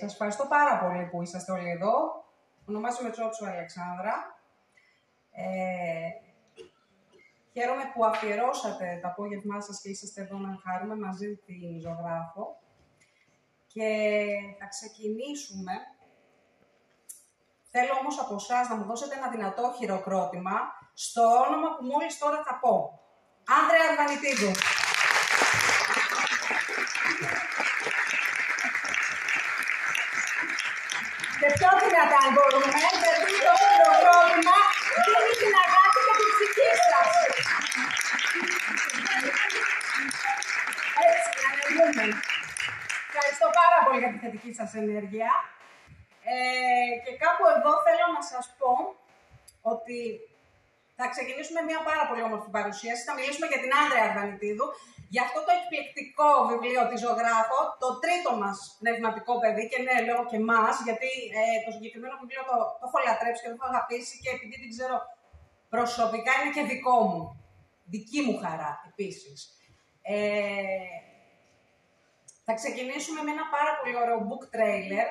Σας ευχαριστώ πάρα πολύ που είσαστε όλοι εδώ. Ονομάζομαι Τσότσου Αλεξάνδρα. Χαίρομαι που αφιερώσατε το απόγευμά σας και είσαστε εδώ να χαρούμε μαζί την ζωγράφο. Και θα ξεκινήσουμε. Θέλω όμως από εσάς να μου δώσετε ένα δυνατό χειροκρότημα στο όνομα που μόλις τώρα θα πω. Άνδρεα Αρβανιτίδου. Και πιο δυνατά αν μπορούμε, γιατί το χειροκρότημα δίνει την αγάπη και την ψυχή σας. Έτσι, ανεβούμε. Ευχαριστώ πάρα πολύ για τη θετική σας ενέργεια. Και κάπου εδώ θέλω να σας πω ότι θα ξεκινήσουμε μια πάρα πολύ όμορφη παρουσίαση. Θα μιλήσουμε για την Άνδρεα Αρβανιτίδου, για αυτό το εκπληκτικό βιβλίο τη ζωγράφο, το τρίτο μας πνευματικό παιδί. Και ναι, λέω και εμάς, γιατί το συγκεκριμένο βιβλίο το έχω λατρέψει και το έχω αγαπήσει και επειδή την ξέρω προσωπικά είναι και δικό μου. Δική μου χαρά επίσης. Θα ξεκινήσουμε με ένα πάρα πολύ ωραίο book trailer,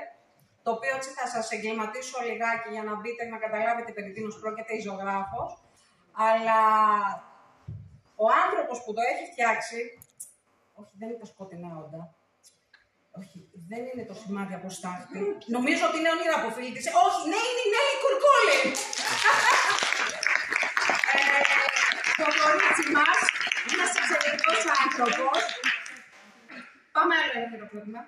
το οποίο έτσι θα σας εγκληματίσω λιγάκι για να μπείτε να καταλάβετε περί τίνος πρόκειται η ζωγράφος. Αλλά ο άνθρωπος που το έχει φτιάξει, όχι δεν είναι το σκοτεινά όντα, όχι δεν είναι το σημάδι από στάχτη, νομίζω ότι είναι ο νηραποφύλητης, όχι ναι είναι η Νέλη Κουρκούλη. Το κορίτσι μας, ένας εξαιρετικός άνθρωπος. Πάμε άλλο ένα χειροκρότημα.